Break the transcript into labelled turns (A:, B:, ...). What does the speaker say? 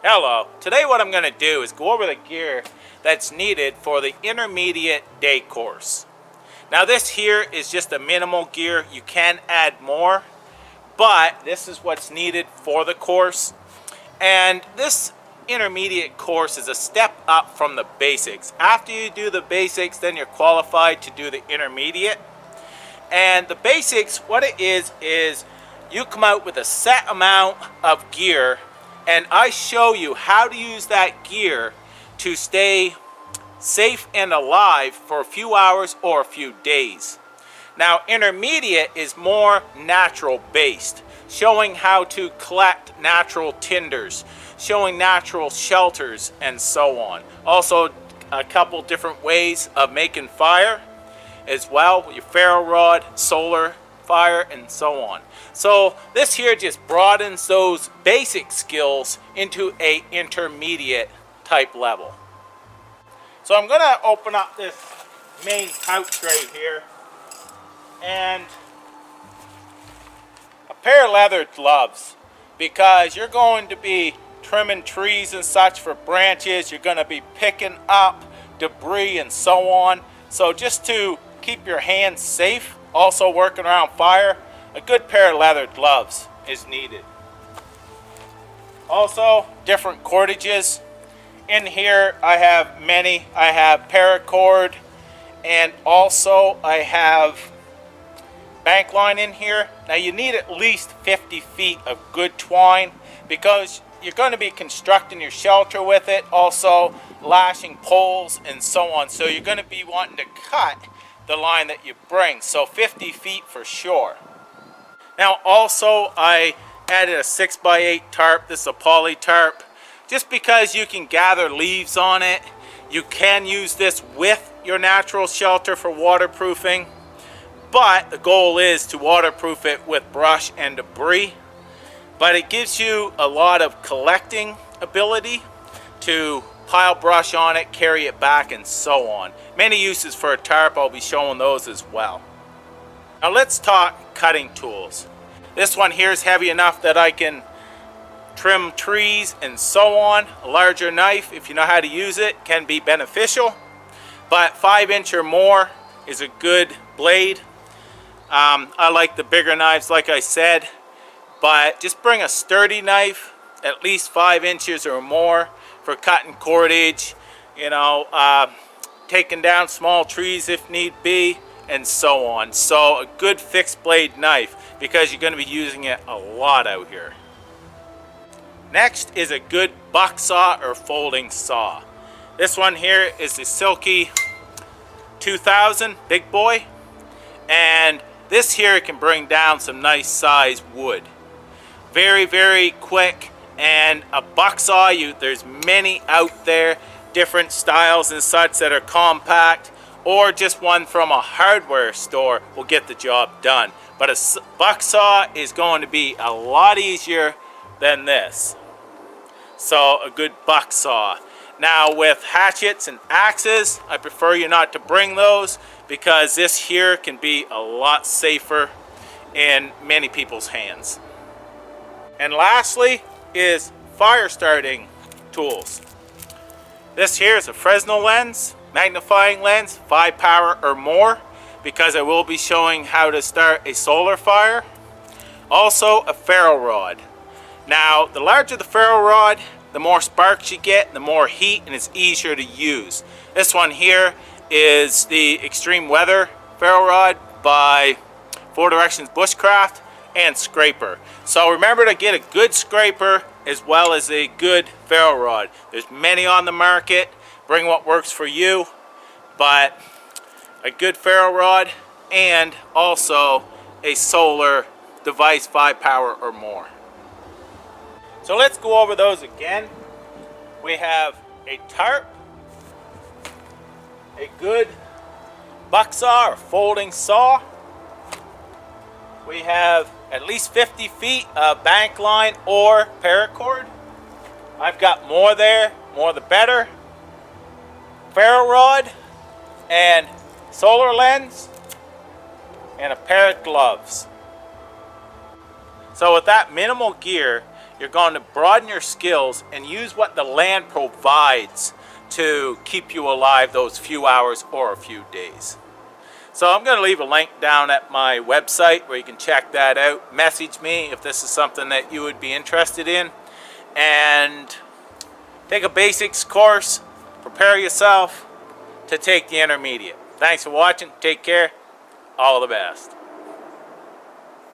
A: Hello, today what I'm going to do is go over the gear that's needed for the intermediate day course. Now this here is just a minimal gear. You can add more, but this is what's needed for the course. And this intermediate course is a step up from the basics. After you do the basics, then you're qualified to do the intermediate. And the basics, what it is you come out with a set amount of gear, and I show you how to use that gear to stay safe and alive for a few hours or a few days. Now intermediate is more natural based, showing how to collect natural tinders, showing natural shelters, and so on. Also a couple different ways of making fire as well, with your ferro rod, solar fire, and so on. So this here just broadens those basic skills into a intermediate type level. So I'm going to open up this main pouch right here, and a pair of leather gloves, because you're going to be trimming trees and such for branches. You're going to be picking up debris and so on. So just to keep your hands safe, also working around fire, a good pair of leather gloves is needed. Also, different cordages. In here I have many. I have paracord, and also I have bank line in here. Now you need at least 50 feet of good twine, because you're going to be constructing your shelter with it, also lashing poles and so on. So you're going to be wanting to cut the line that you bring, so 50 feet for sure. Now also I added a 6x8 tarp. This is a poly tarp, just because you can gather leaves on it. You can use this with your natural shelter for waterproofing, but the goal is to waterproof it with brush and debris. But it gives you a lot of collecting ability to pile brush on it, carry it back, and so on. Many uses for a tarp. I'll be showing those as well. Now let's talk cutting tools. This one here is heavy enough that I can trim trees and so on. A larger knife, if you know how to use it, can be beneficial, but 5-inch or more is a good blade. I like the bigger knives, like I said, but just bring a sturdy knife, at least 5 inches or more, for cutting cordage, taking down small trees if need be, and so on. So a good fixed blade knife, because you're going to be using it a lot out here. Next is a good buck saw or folding saw. This one here is the Silky 2000 big boy, and this here can bring down some nice size wood. Very, very quick. And a buck saw, there's many out there, different styles and such that are compact, or just one from a hardware store will get the job done. But a buck saw is going to be a lot easier than this. So a good buck saw. Now with hatchets and axes, I prefer you not to bring those, because this here can be a lot safer in many people's hands. And lastly is Firestarting Tools. This here is a Fresnel lens, magnifying lens, 5 power or more, because I will be showing how to start a solar fire. Also a ferro rod. Now the larger the ferro rod, the more sparks you get, the more heat, and it's easier to use. This one here is the Extreme Weather ferro rod by 4 Directions Bushcraft and scraper. So remember to get a good scraper as well as a good ferro rod. There's many on the market. Bring what works for you, but a good ferro rod and also a solar device, 5 power or more. So let's go over those again. We have a tarp, a good buck saw or folding saw. We have at least 50 feet of bank line or paracord. I've got more there, more the better. Ferro rod and solar lens and a pair of gloves. So with that minimal gear, You're going to broaden your skills and use what the land provides to keep you alive those few hours or a few days. So I'm going to leave a link down at my website where you can check that out. Message me if this is something that you would be interested in. And take a basics course. Prepare yourself to take the intermediate. Thanks for watching. Take care. All the best.